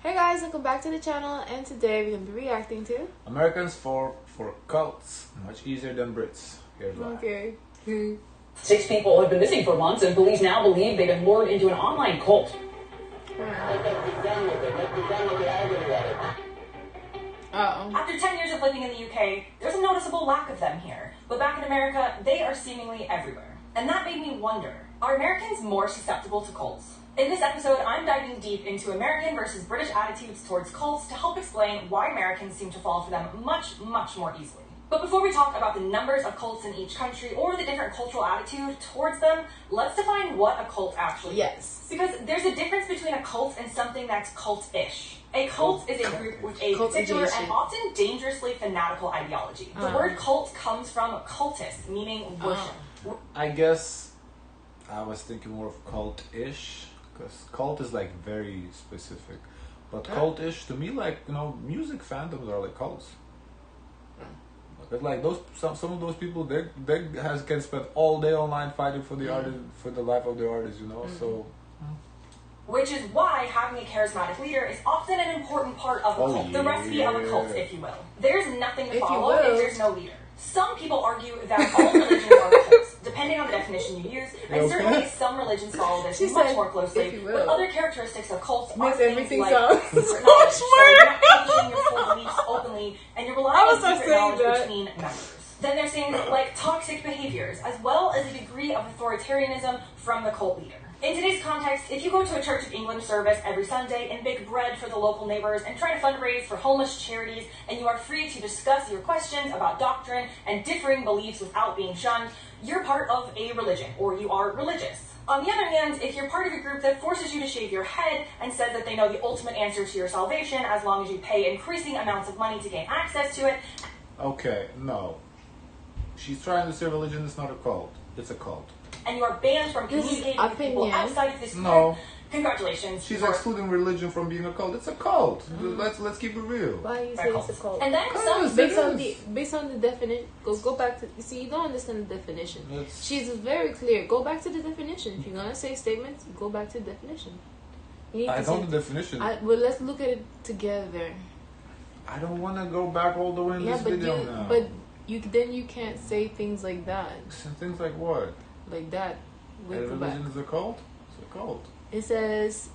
Hey guys, welcome back to the channel, and today we're going to be reacting to Americans for cults, much easier than Brits. Here's why. Okay. 6 people have been missing for months, and police now believe they've been lured into an online cult. Uh-oh. After 10 years of living in the UK, there's a noticeable lack of them here. But back in America, they are seemingly everywhere. And that made me wonder, are Americans more susceptible to cults? In this episode, I'm diving deep into American versus British attitudes towards cults to help explain why Americans seem to fall for them much, much more easily. But before we talk about the numbers of cults in each country or the different cultural attitude towards them, let's define what a cult actually is. Because there's a difference between a cult and something that's cult-ish. A cult is a group with a particular and often dangerously fanatical ideology. The word cult comes from cultist, meaning worship. I guess I was thinking more of cult-ish, because cult is like very specific. But cult-ish, to me, like, you know, music fandoms are like cults. But like some of those people, they can spend all day online fighting for the artist, for the life of the artist, you know. So, which is why having a charismatic leader is often an important part of a cult. The recipe of a cult, if you will. There's nothing to follow if there's no leader. Some people argue that all religions are cults, depending on the definition you use, and certainly some religions follow this much more closely. But other characteristics of cults are things like secret knowledge, so you're not publishing your full beliefs openly, and you're relying on secret knowledge between members. Then there's things like toxic behaviors, as well as a degree of authoritarianism from the cult leader. In today's context, if you go to a Church of England service every Sunday and bake bread for the local neighbors and try to fundraise for homeless charities, and you are free to discuss your questions about doctrine and differing beliefs without being shunned, you're part of a religion, or you are religious. On the other hand, if you're part of a group that forces you to shave your head and says that they know the ultimate answer to your salvation as long as you pay increasing amounts of money to gain access to it... Okay, no. She's trying to say religion is not a cult. It's a cult. And you are banned from communicating with people outside of this group. No. Congratulations. She's excluding religion from being a cult. It's a cult. Let's keep it real. Why you say it's a cult? And then some based on the definition, go back to, you see, you don't understand the definition. She's very clear. Go back to the definition. If you're gonna say statements, go back to the definition. I know the definition. Well, let's look at it together. I don't want to go back all the way in this video now. But you can't say things like that. Things like what? Like that. Religion is a cult? It's a cult. It says...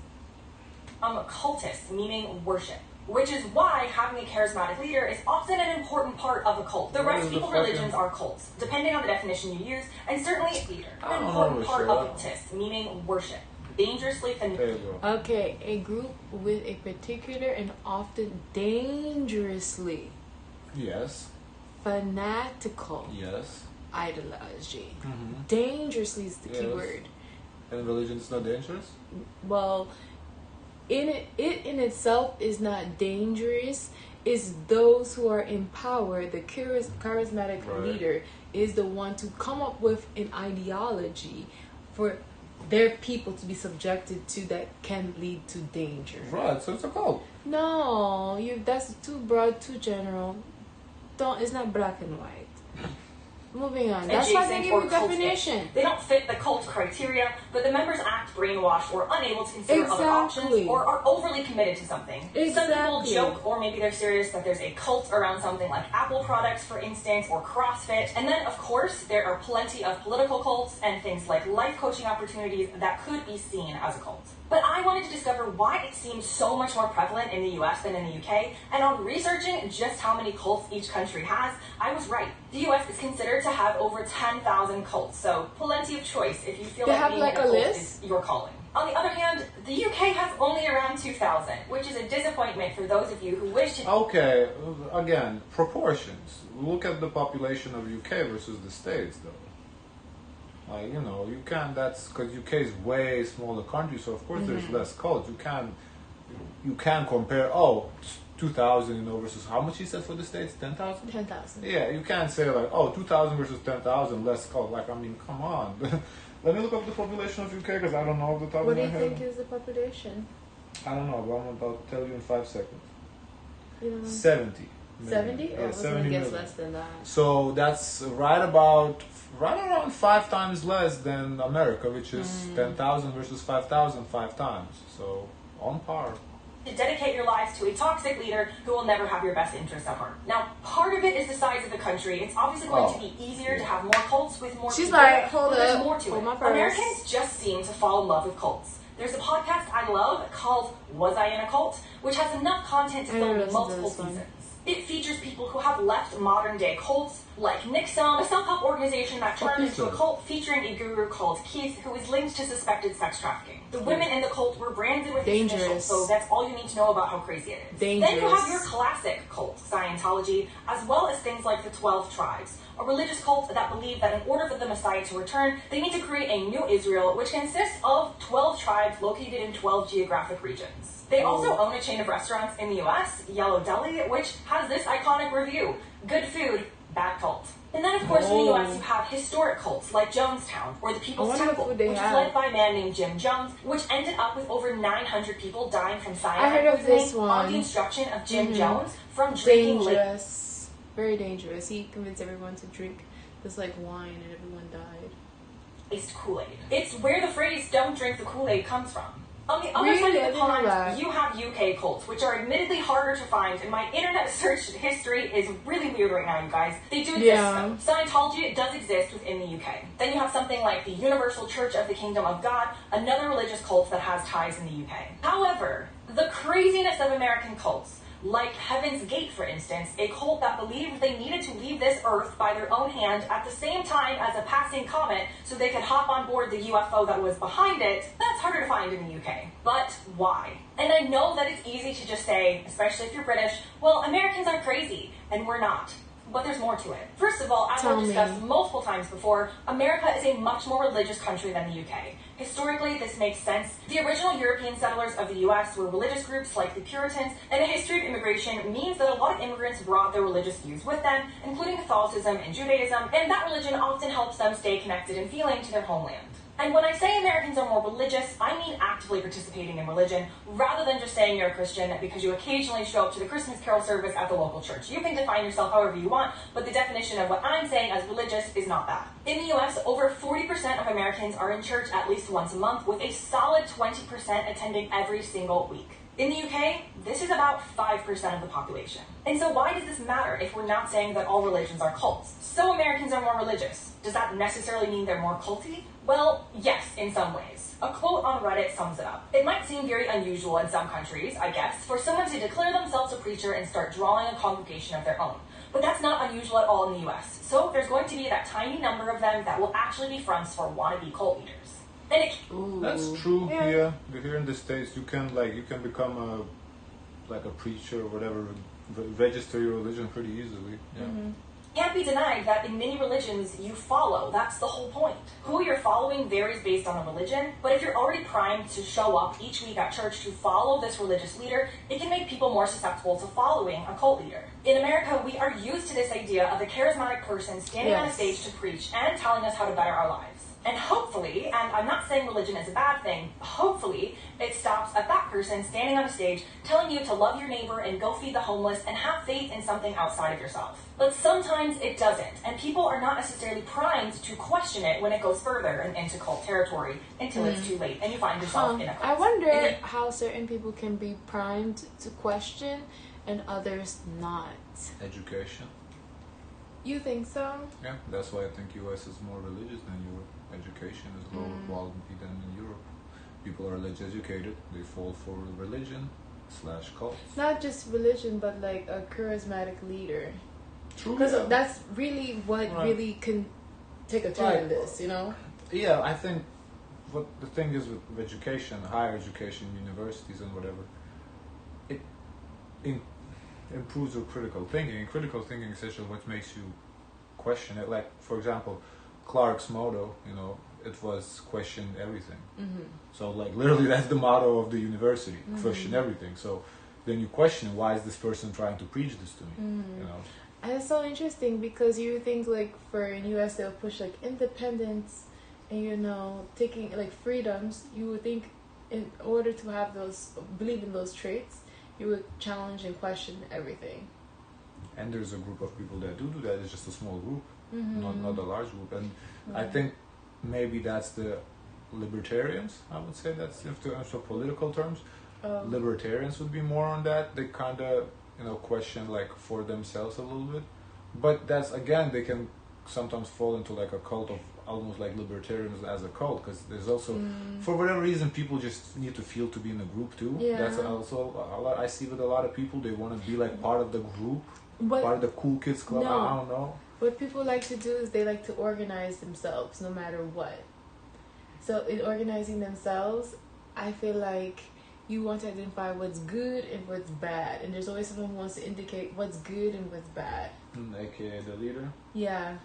cultist, meaning worship. Which is why having a charismatic leader is often an important part of a cult. The recipe for religions are cults, depending on the definition you use, and certainly a leader. An important part of a cultist, meaning worship. Dangerously fanatical. Okay, a group with a particular and often dangerously... Yes. Fanatical. Yes. Ideology. Dangerously is the key word. And religion is not dangerous? Well, it in itself is not dangerous. It's those who are in power. The charismatic leader is the one to come up with an ideology for their people to be subjected to that can lead to danger. Right, so it's a cult. No, that's too broad, too general. It's not black and white. Moving on. That's why they give you definition. They don't fit the cult criteria, but the members act brainwashed or unable to consider other options or are overly committed to something. Some people joke, or maybe they're serious, that there's a cult around something like Apple products, for instance, or CrossFit. And then, of course, there are plenty of political cults and things like life coaching opportunities that could be seen as a cult. But I wanted to discover why it seems so much more prevalent in the US than in the UK, and on researching just how many cults each country has, I was right. The US is considered to have over 10,000 cults, so plenty of choice if you feel like being in a cult is your calling. On the other hand, the UK has only around 2,000, which is a disappointment for those of you who wish to... Okay, again, proportions. Look at the population of UK versus the States, though. Like, you know, you can't, that's because UK is way smaller country, so of course there's less cults. You can compare, 2,000, you know, versus how much he said for the States? 10,000? 10,000. Yeah, you can't say like, 2,000 versus 10,000, less cult. Like, I mean, come on. Let me look up the population of UK because I don't know off the top of my head. What do you think is the population? I don't know, but I'm about to tell you in 5 seconds. You don't know? 70. 70? Yeah, I was going to guess less than that. So that's right around 5 times less than America, which is 10,000 versus 5,000 5 times. So on par. to dedicate your lives to a toxic leader who will never have your best interests at heart. Now, part of it is the size of the country. It's obviously going to be easier to have more cults with more She's people. like, hold but there's up, more to hold it. my purse. Americans just seem to fall in love with cults. There's a podcast I love called Was I in a Cult, which has enough content to film multiple seasons. It features people who have left modern-day cults, like Nixon, a self-help organization that turned into a cult featuring a guru called Keith, who is linked to suspected sex trafficking. The women in the cult were branded with his initials, so that's all you need to know about how crazy it is. Then you have your classic cult, Scientology, as well as things like the 12 Tribes, a religious cult that believe that in order for the Messiah to return, they need to create a new Israel, which consists of 12 tribes located in 12 geographic regions. They also own a chain of restaurants in the US, Yellow Deli, which has this iconic review: good food, bad cult. And then, of course, in the US, you have historic cults like Jonestown, or the People's Temple, which is led by a man named Jim Jones, which ended up with over 900 people dying from cyanide poisoning on the instruction of Jim Jones from drinking dangerous, very dangerous. He convinced everyone to drink this like wine, and everyone died. Laced Kool-Aid. It's where the phrase "don't drink the Kool-Aid" comes from. On the other side of the pond, you have UK cults, which are admittedly harder to find, and my internet search history is really weird right now, you guys. They do exist, though. Scientology does exist within the UK. Then you have something like the Universal Church of the Kingdom of God, another religious cult that has ties in the UK. However, the craziness of American cults, like Heaven's Gate, for instance, a cult that believed they needed to leave this earth by their own hand at the same time as a passing comet so they could hop on board the UFO that was behind it, that's harder to find in the UK. But why? And I know that it's easy to just say, especially if you're British, well, Americans are crazy, and we're not. But there's more to it. First of all, as I've discussed multiple times before, America is a much more religious country than the UK. Historically, this makes sense. The original European settlers of the US were religious groups like the Puritans, and a history of immigration means that a lot of immigrants brought their religious views with them, including Catholicism and Judaism, and that religion often helps them stay connected and feeling to their homeland. And when I say Americans are more religious, I mean actively participating in religion, rather than just saying you're a Christian because you occasionally show up to the Christmas carol service at the local church. You can define yourself however you want, but the definition of what I'm saying as religious is not that. In the US, over 40% of Americans are in church at least once a month, with a solid 20% attending every single week. In the UK, this is about 5% of the population. And so why does this matter if we're not saying that all religions are cults? So Americans are more religious. Does that necessarily mean they're more culty? Well, yes, in some ways. A quote on Reddit sums it up. It might seem very unusual in some countries, I guess, for someone to declare themselves a preacher and start drawing a congregation of their own. But that's not unusual at all in the US. So there's going to be that tiny number of them that will actually be fronts for wannabe cult leaders. That's true. Yeah, here in the States, you can become a preacher or whatever, register your religion pretty easily. Yeah. Can't be denied that in many religions you follow. That's the whole point. Who you're following varies based on the religion, but if you're already primed to show up each week at church to follow this religious leader, it can make people more susceptible to following a cult leader. In America, we are used to this idea of a charismatic person standing on a stage to preach and telling us how to better our lives. And hopefully, and I'm not saying religion is a bad thing, hopefully it stops at that person standing on a stage telling you to love your neighbor and go feed the homeless and have faith in something outside of yourself. But sometimes it doesn't, and people are not necessarily primed to question it when it goes further and into cult territory until it's too late and you find yourself in a cult. I wonder how certain people can be primed to question and others not. Education. You think so? Yeah, that's why I think US is more religious than Europe. Education is lower quality than in Europe. People are less educated. They fall for religion / cults. Not just religion, but like a charismatic leader. True. Because that's really what really can take a turn in this, you know? Yeah, I think what the thing is with education, higher education, universities and whatever, it improves your critical thinking. And critical thinking is essentially what makes you question it. Like, for example, Clark's motto, it was question everything. So like literally that's the motto of the university, question everything. So then you question, why is this person trying to preach this to me? And it's so interesting because you think like for in US they'll push like independence and taking like freedoms. You would think in order to have believe in those traits, you would challenge and question everything. And there's a group of people that do that. It's just a small group, not a large group. And I think maybe that's the libertarians, I would say, that's in terms of political terms. libertarians would be more on that. They kind of, question like for themselves a little bit. But that's, again, they can sometimes fall into like a cult of almost like libertarians as a cult, because there's also, for whatever reason, people just need to feel to be in a group too. Yeah. That's also a lot I see with a lot of people. They want to be like part of the group, But part of the cool kids club. no. I don't know. What people like to do is they like to organize themselves no matter what. So in organizing themselves, I feel like you want to identify what's good and what's bad. And there's always someone who wants to indicate what's good and what's bad. AKA the leader. Yeah.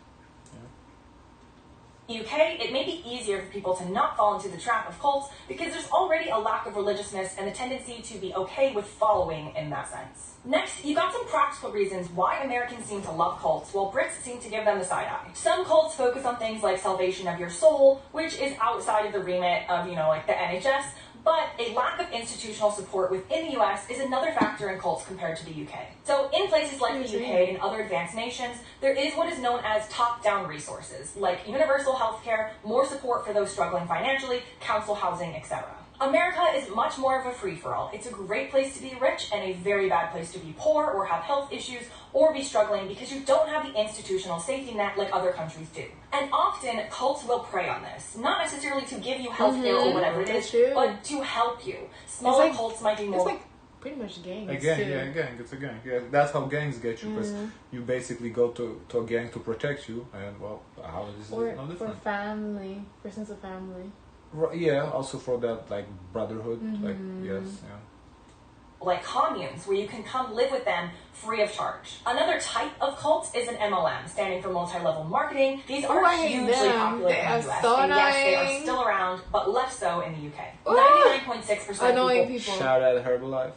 UK, it may be easier for people to not fall into the trap of cults because there's already a lack of religiousness and a tendency to be okay with following in that sense. Next, you got some practical reasons why Americans seem to love cults, while Brits seem to give them the side eye. Some cults focus on things like salvation of your soul, which is outside of the remit of, like the NHS, but a lack of institutional support within the US is another factor in cults compared to the UK. So in places like the UK and other advanced nations, there is what is known as top-down resources, like universal healthcare, more support for those struggling financially, council housing, etc. America is much more of a free-for-all. It's a great place to be rich and a very bad place to be poor or have health issues or be struggling because you don't have the institutional safety net like other countries do. And often, cults will prey on this. Not necessarily to give you healthcare or whatever it is, but to help you. Smaller cults might be more... It's like pretty much gangs, Again, too. yeah, gang. It's a gang. Yeah, that's how gangs get you, because you basically go to a gang to protect you, and, well, how is it no different? For family, for sense of family. Yeah, also for that, like, brotherhood, like, yes, yeah. Like communes, where you can come live with them free of charge. Another type of cult is an MLM, standing for multi-level marketing. These are hugely popular in the US. And yes, they are still around, but less so in the UK. 99.6% of people Shout out Herbalife.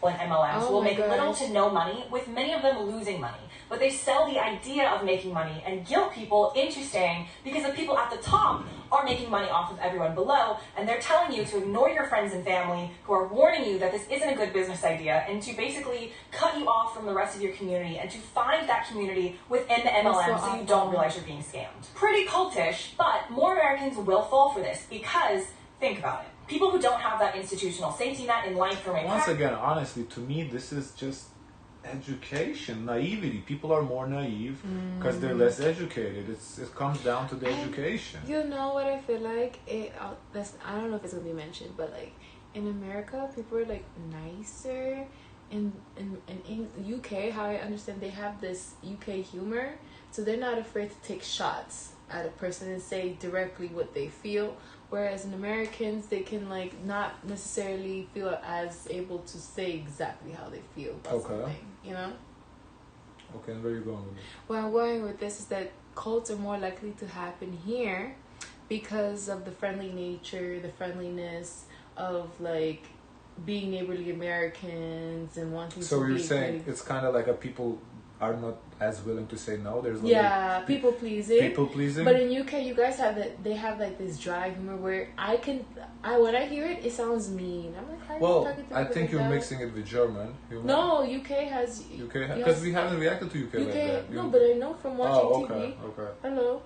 and MLMs will make little to no money, with many of them losing money. But they sell the idea of making money and guilt people into staying because the people at the top are making money off of everyone below, and they're telling you to ignore your friends and family who are warning you that this isn't a good business idea, and to basically cut you off from the rest of your community and to find that community within the MLM so you don't realize you're being scammed. Pretty cultish, but more Americans will fall for this because, think about it, people who don't have that institutional safety net in life from Once again, honestly, to me, this is just education, naivety. People are more naive because they're less educated. It comes down to the education. You know what I feel like? I don't know if it's gonna be mentioned, but like in America, people are like nicer. In UK, how I understand, they have this UK humor, so they're not afraid to take shots at a person and say directly what they feel. Whereas in Americans, they can like not necessarily feel as able to say exactly how they feel about something, you know? Okay, and where are you going with this? Where I'm going with this is that cults are more likely to happen here because of the friendly nature, the friendliness of like being neighborly Americans and wanting to be... So you're saying it's kind of like a people are not as willing to say no. There's people pleasing. People pleasing. But in UK, you guys have that. They have like this dry humor where when I hear it, it sounds mean. I'm like, how are you talking to I people think like you're that? mixing it with German humor. No, UK has because we haven't reacted to UK like that. No, but I know from watching TV. Okay. Hello.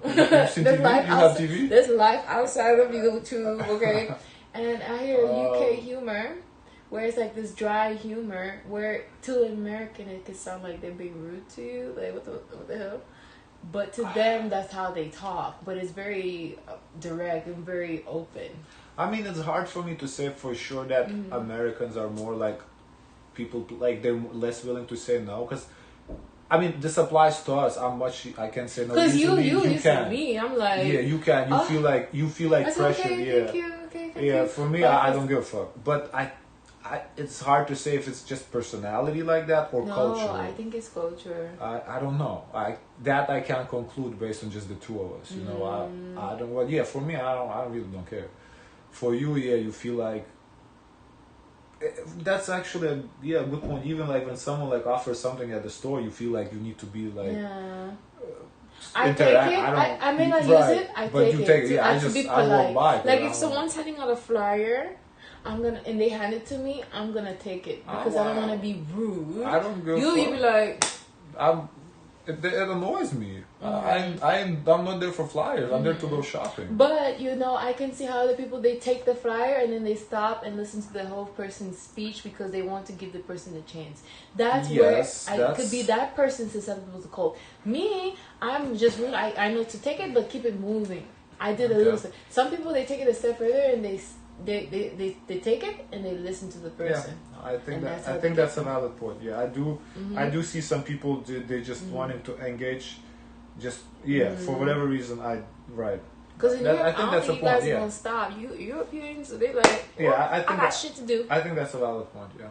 There's life you have TV. There's life outside of YouTube. Okay, and I hear UK humor. Where it's like this dry humor, where to an American it could sound like they're being rude to you, like what the hell? But to them, that's how they talk. But it's very direct and very open. I mean, it's hard for me to say for sure that Americans are more like people, like they're less willing to say no. Because, I mean, this applies to us. How much I can say no. Because you can. To me, I'm like... Yeah, you can. You feel like pressure. Okay, yeah. Thank yeah, you. for me, I don't give a fuck. But it's hard to say if it's just personality like that or culture. No, I think it's culture. I don't know. I can't conclude based on just the two of us. You know, I don't. Well, yeah, for me, I really don't care. For you, yeah, you feel like that's actually a good point. Even like when someone like offers something at the store, you feel like you need to be like. Yeah. I take it. I may not use it. I take it. Yeah, I be polite. Like if someone's handing out a flyer, and they hand it to me, I'm gonna take it because I don't want to be rude. I don't go. You'll be like, it annoys me. I'm not there for flyers. I'm there to go shopping. But I can see how other people, they take the flyer and then they stop and listen to the whole person's speech because they want to give the person a chance. That's where I could be that person susceptible to cult. Me, I'm just rude. I know to take it, but keep it moving. I did a little step. Some people, they take it a step further and they take it and they listen to the person. Yeah, I think that's a valid point. Yeah, I do see some people they just wanting to engage, for whatever reason. Because in Europe, I think that's a point. You guys won't stop. Europeans, they like. I got shit to do. I think that's a valid point. Yeah.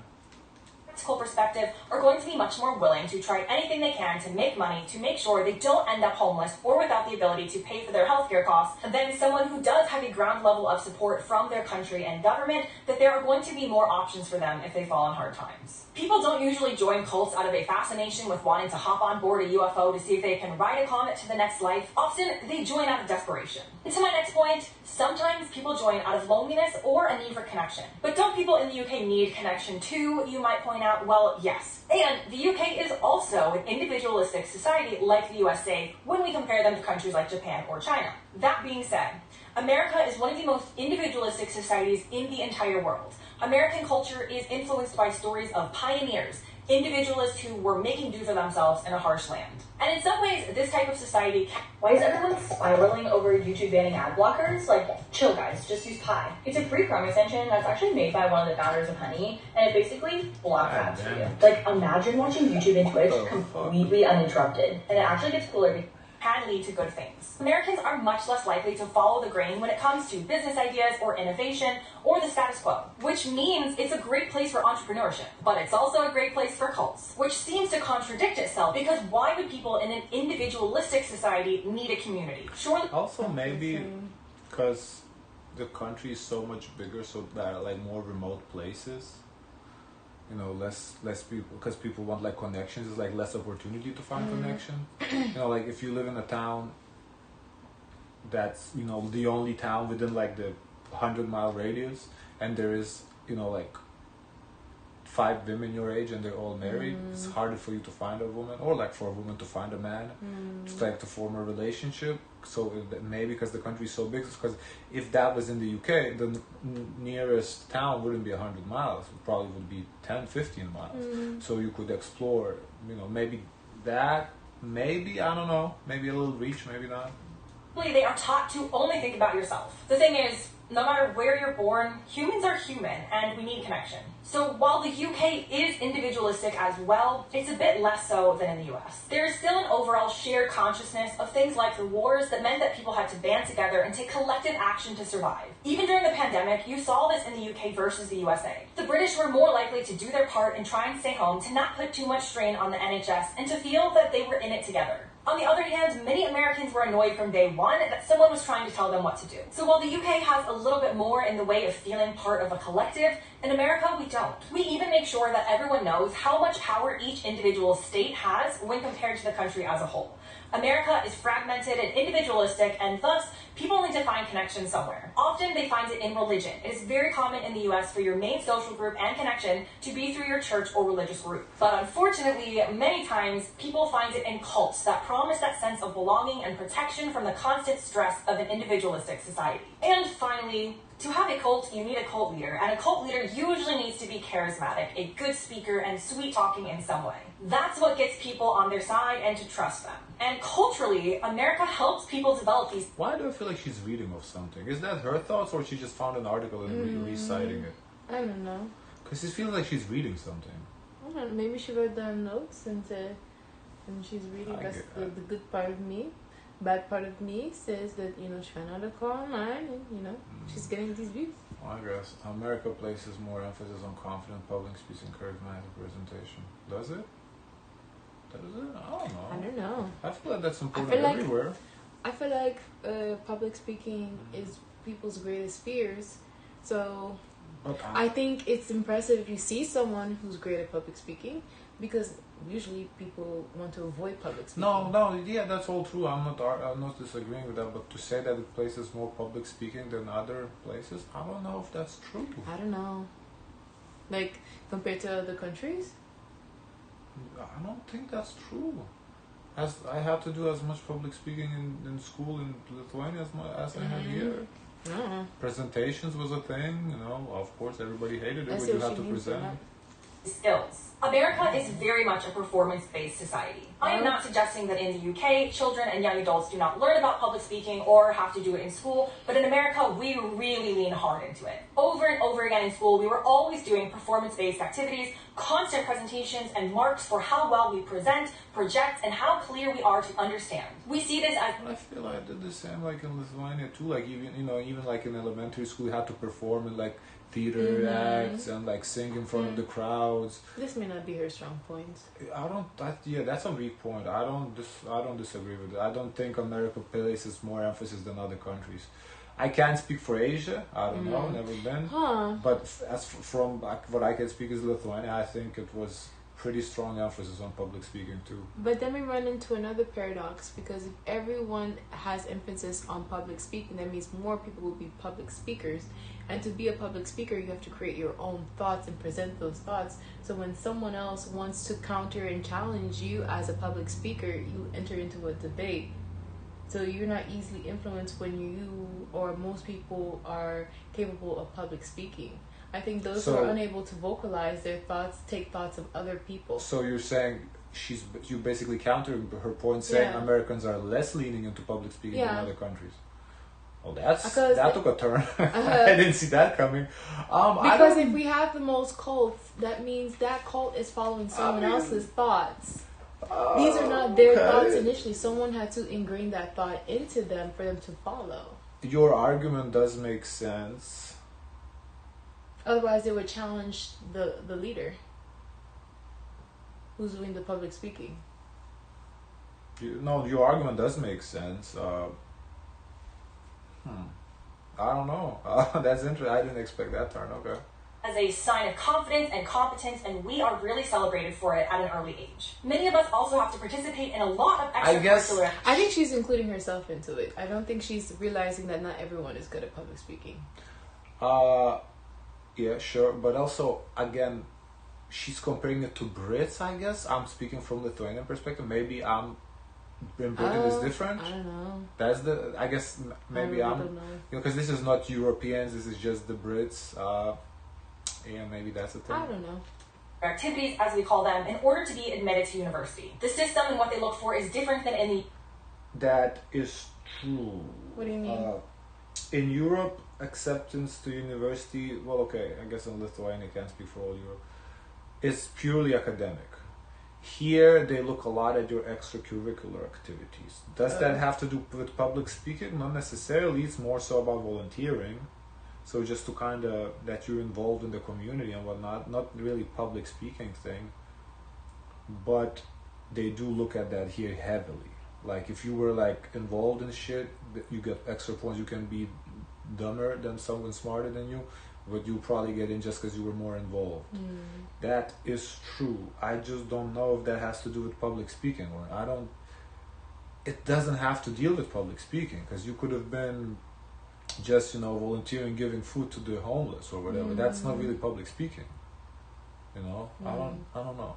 Practical perspective are going to be much more willing to try anything they can to make money to make sure they don't end up homeless or without the ability to pay for their healthcare costs than someone who does have a ground level of support from their country and government, that there are going to be more options for them if they fall on hard times. People don't usually join cults out of a fascination with wanting to hop on board a UFO to see if they can ride a comet to the next life. Often, they join out of desperation. And to my next point, sometimes people join out of loneliness or a need for connection. But don't people in the UK need connection too, you might point out? Well, yes. And the UK is also an individualistic society like the USA when we compare them to countries like Japan or China. That being said, America is one of the most individualistic societies in the entire world. American culture is influenced by stories of pioneers, individualists who were making do for themselves in a harsh land. And in some ways, this type of society... Why is everyone spiraling over YouTube banning ad blockers? Like, chill guys, just use Pi. It's a free Chrome extension that's actually made by one of the founders of Honey, and it basically blocks ads for you. Like, imagine watching YouTube and Twitch completely uninterrupted, and it actually gets cooler. Can lead to good things. Americans are much less likely to follow the grain when it comes to business ideas or innovation or the status quo, which means it's a great place for entrepreneurship, but it's also a great place for cults, which seems to contradict itself because why would people in an individualistic society need a community? Surely. Also, maybe because the country is so much bigger, so there are like more remote places. Less people, because people want like connections. There's like less opportunity to find connection. Like if you live in a town that's the only town within like the 100-mile radius, and there is like 5 women your age and they're all married, it's harder for you to find a woman, or like for a woman to find a man, just like to form a relationship. So maybe because the country is so big, because if that was in the UK, the nearest town wouldn't be 100 miles, it probably would be 10, 15 miles. So you could explore, maybe that, I don't know, maybe a little reach, maybe not. They are taught to only think about yourself. The thing is, no matter where you're born, humans are human and we need connection. So while the UK is individualistic as well, it's a bit less so than in the US. There is still an overall shared consciousness of things like the wars that meant that people had to band together and take collective action to survive. Even during the pandemic, you saw this in the UK versus the USA. The British were more likely to do their part and try and stay home, to not put too much strain on the NHS, and to feel that they were in it together. On the other hand, many Americans were annoyed from day one that someone was trying to tell them what to do. So while the UK has a little bit more in the way of feeling part of a collective, in America we don't. We even make sure that everyone knows how much power each individual state has when compared to the country as a whole. America is fragmented and individualistic, and thus, people need to find connection somewhere. Often, they find it in religion. It is very common in the US for your main social group and connection to be through your church or religious group. But unfortunately, many times, people find it in cults that promise that sense of belonging and protection from the constant stress of an individualistic society. And finally, to have a cult, you need a cult leader, and a cult leader usually needs to be charismatic, a good speaker, and sweet-talking in some way. That's what gets people on their side and to trust them. And culturally, America helps people develop these... Why do I feel like she's reading of something? Is that her thoughts, or she just found an article and reciting it? I don't know. Because it feels like she's reading something. I don't know, maybe she wrote down notes and she's reading. That's the good part of me. Bad part of me says that, she found out a call online and, she's getting these views. Well, I guess America places more emphasis on confident public speech and charismatic presentation. Does it? I don't know. I feel like that's important everywhere. I feel like public speaking is people's greatest fears. So I think it's impressive if you see someone who's great at public speaking, because usually people want to avoid public speaking. Yeah, that's all true. I'm not disagreeing with that, but to say that it places more public speaking than other places, I don't know if that's true. I don't know. Like, compared to other countries? I don't think that's true. As I had to do as much public speaking in school in Lithuania as I had here. Presentations was a thing, you know. Of course, everybody hated it, but you had to present. Skills. America is very much a performance-based society. I am not suggesting that in the UK, children and young adults do not learn about public speaking or have to do it in school, but in America, we really lean hard into it. Over and over again in school, we were always doing performance-based activities, constant presentations, and marks for how well we present, project, and how clear we are to understand. We see this as... I feel I did the same like in Lithuania too, like even like in elementary school, you had to perform in like theater acts and like sing in front of the crowds. This may not be her strong point. That's a weak point. I don't disagree with it. I don't think America places more emphasis than other countries. I can't speak for Asia. I don't know, never been. But from what I can speak is Lithuania, I think it was pretty strong emphasis on public speaking too. But then we run into another paradox, because if everyone has emphasis on public speaking, that means more people will be public speakers. And to be a public speaker, you have to create your own thoughts and present those thoughts. So when someone else wants to counter and challenge you as a public speaker, you enter into a debate. So you're not easily influenced when you or most people are capable of public speaking. I think those who are unable to vocalize their thoughts take thoughts of other people. So you're saying you basically countering her point, saying Americans are less leaning into public speaking than other countries. Well, that took a turn. I didn't see that coming. Because if we have the most cults, that means that cult is following someone else's thoughts. These are not their thoughts initially. Someone had to ingrain that thought into them for them to follow. Your argument does make sense. Otherwise, they would challenge the leader who's doing the public speaking. Your argument does make sense. I don't know. That's interesting. I didn't expect that turn. Okay. As a sign of confidence and competence, and we are really celebrated for it at an early age. Many of us also have to participate in a lot of extracurricular... I think she's including herself into it. I don't think she's realizing that not everyone is good at public speaking. Yeah, sure. But also, again, she's comparing it to Brits, I guess. I'm speaking from Lithuanian perspective. Maybe in Britain is different. I don't know. I guess maybe I'm... don't know. Because this is not Europeans, this is just the Brits. Yeah, maybe that's the thing. I don't know. Activities, as we call them, in order to be admitted to university. The system and what they look for is different than in the... That is true. What do you mean? In Europe, acceptance to university, well, okay, I guess in Lithuania, I can't speak for all Europe, is purely academic. Here, they look a lot at your extracurricular activities. Does that have to do with public speaking? Not necessarily. It's more so about volunteering. So just to kind of, that you're involved in the community and whatnot, not really public speaking thing, but they do look at that here heavily. Like if you were like involved in shit, you get extra points. You can be dumber than someone smarter than you, but you probably get in just because you were more involved. That is true. I just don't know if that has to do with public speaking or it doesn't have to deal with public speaking, because you could have been just, volunteering, giving food to the homeless or whatever. That's not really public speaking. I don't know.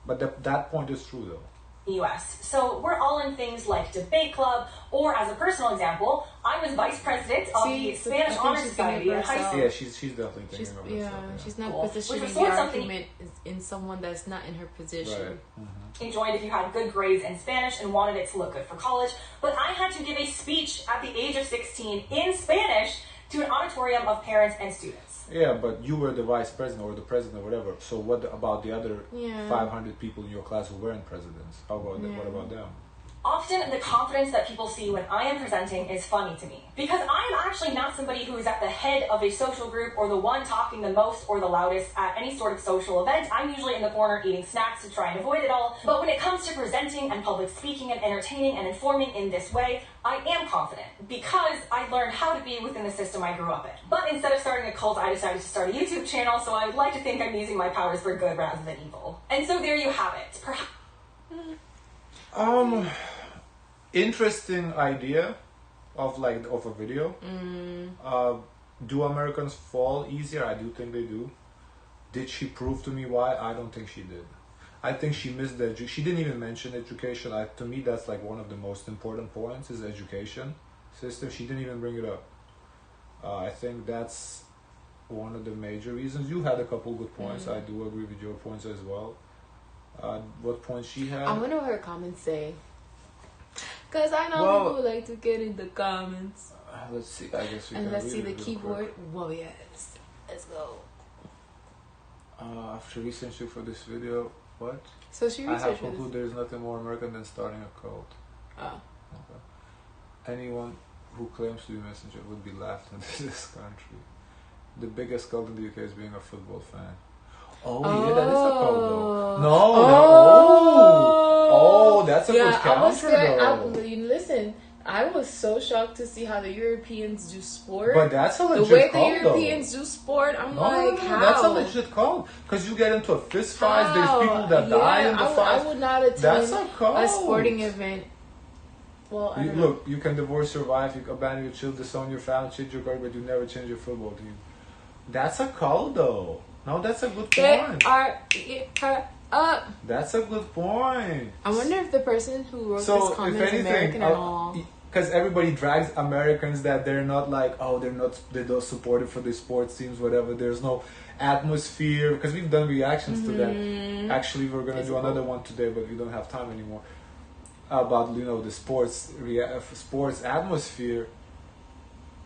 But that point is true though. US. So we're all in things like debate club, or as a personal example, I was vice president of the Spanish Honor Society in high school. Yeah, she's definitely thinking of herself. She's not positioning the argument in someone that's not in her position. Right. Enjoyed if you had good grades in Spanish and wanted it to look good for college, but I had to give a speech at the age of 16 in Spanish to an auditorium of parents and students. Yeah, but you were the vice president or the president or whatever. So what about the other 500 people in your class who weren't presidents? How about what about them? Often the confidence that people see when I am presenting is funny to me, because I am actually not somebody who is at the head of a social group or the one talking the most or the loudest at any sort of social event. I'm usually in the corner eating snacks to try and avoid it all. But when it comes to presenting and public speaking and entertaining and informing in this way, I am confident because I learned how to be within the system I grew up in. But instead of starting a cult, I decided to start a YouTube channel, so I would like to think I'm using my powers for good rather than evil. And so there you have it. Interesting idea of a video. Do Americans fall easier? I do think they do. Did she prove to me why? I don't think she did. I think she missed the. She didn't even mention education. To me, that's like one of the most important points is education system. She didn't even bring it up. I think that's one of the major reasons. You had a couple good points. I do agree with your points as well. What points she had? I wonder what her comments say. Because I know people like to get in the comments. Let's see. I guess we and can let's read see it the real keyboard quick. warriors. Let's go. After researching for this video, what? So she I have researched concluded there is nothing more American than starting a cult. Oh. Okay. Anyone who claims to be messenger would be laughed into this country. The biggest cult in the UK is being a football fan. Oh, yeah, that is a cult though. No, that's a good counter though. Listen, I was so shocked to see how the Europeans do sport. But that's a legit the way cult, the Europeans do sport, I'm how? That's a legit cult. Because you get into a fist fight, there's people that die in the fight. I would not attend a sporting event. Well, I don't know. Look, you can divorce your wife, you can abandon your children, disown your family, change your career, but you never change your football team. That's a cult though. No, that's a good point. That's a good point. I wonder if the person who wrote this comment is American at all. Because everybody drags Americans that they're not like, they're not supported for the sports teams, whatever. There's no atmosphere. Because we've done reactions to that. Actually, we're going to do another one today, but we don't have time anymore. About, the sports atmosphere.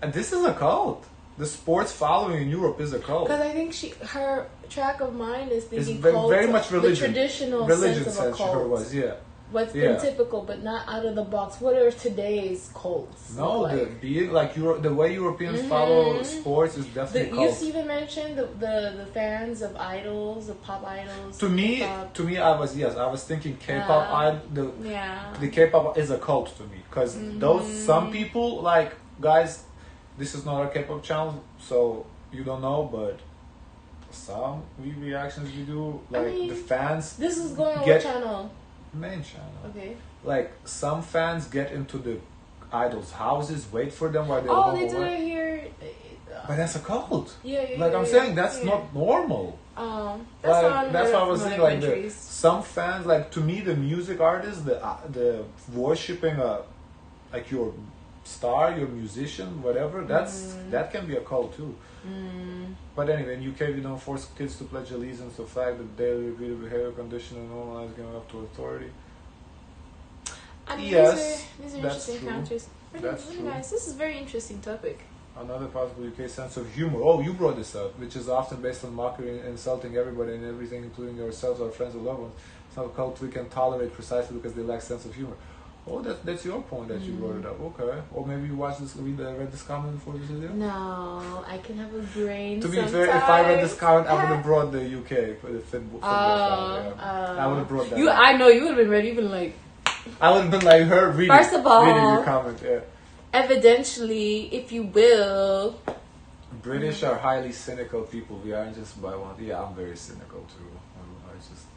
And this is a cult. The sports following in Europe is a cult. Because I think her track of mind is thinking cult, very much religion. The traditional religion sense of a cult. Was, yeah. What's been typical, but not out of the box. What are today's cults? No, the way Europeans follow sports is definitely cult. You even mentioned the fans of idols, the pop idols. To me, I was thinking K-pop. The K-pop is a cult to me because some people guys. This is not a K-pop channel, so you don't know, but some reactions we do, the fans. This is going on what channel? Main channel. Okay. Some fans get into the idols' houses, wait for them while they're home. Oh, they do it here. But that's a cult. Yeah. I'm saying that's not normal. That's why I was saying some fans to me the music artists the worshipping your star, your musician, whatever. That can be a cult too. But anyway, in UK we don't force kids to pledge allegiance to the flag that daily repeated behavior condition and normalize giving up to authority. I mean, yes, these are interesting counters. Really nice. This is a very interesting topic. Another possible UK sense of humor. Oh, you brought this up, which is often based on mockery and insulting everybody and everything, including yourselves, our friends, or loved ones. It's not a cult we can tolerate precisely because they lack sense of humor. Oh, that's your point that you brought it up. Okay. Or maybe you watched this, read this comment before this video? No, I can have a brain. To be fair, if I read this comment, I would have brought the UK for the football. I would have brought that. I know you would have been ready. You've been like. I would have been like her reading. First of all, reading your comment. Yeah. Evidentially, if you will. British are highly cynical people. We aren't just by one. Yeah, I'm very cynical too. I just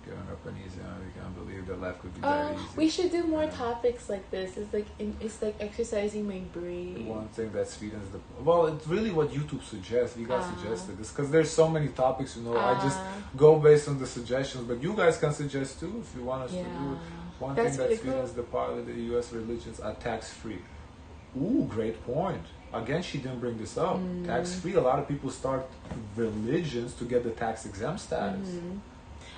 giving up an easy. I can't believe that life could be that easy. We should do more topics like this. It's like exercising my brain. One thing that sweetens it's really what YouTube suggests. You guys suggested this because there's so many topics. I just go based on the suggestions, but you guys can suggest too if you want us to do it. One thing that sweetens the part of the U.S. religions are tax-free. Ooh, great point. Again, she didn't bring this up. Tax-free. A lot of people start religions to get the tax-exempt status.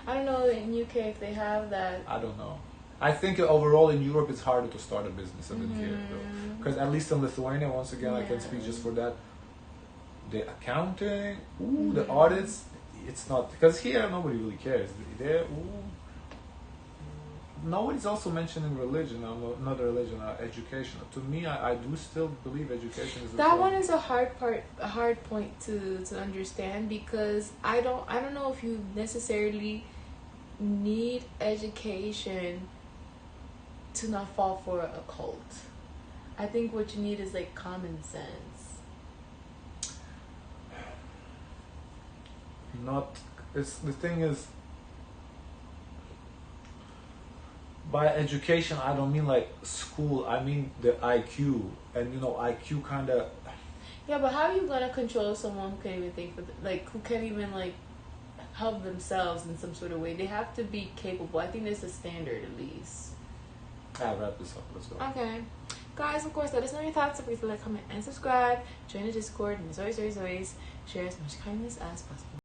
I don't know in UK if they have that. I don't know. I think overall in Europe it's harder to start a business than here, though. Because at least in Lithuania, once again, I can speak just for that. The accounting, the audits, it's not because here nobody really cares. There, nobody's also mentioning religion, not religion, education. To me, I do still believe education is that important. One is a hard point to understand because I don't know if you necessarily need education to not fall for a cult. I think what you need is common sense. The thing is, by education I don't mean school, I mean the IQ, and IQ kind of. Yeah, but how are you gonna control someone who can't even think who can't even help themselves in some sort of way. They have to be capable. I think there's a standard at least. I'll wrap this up. Let's go. Okay. Guys, of course, let us know your thoughts. Don't forget to like, comment, and subscribe. Join the Discord. And as always, share as much kindness as possible.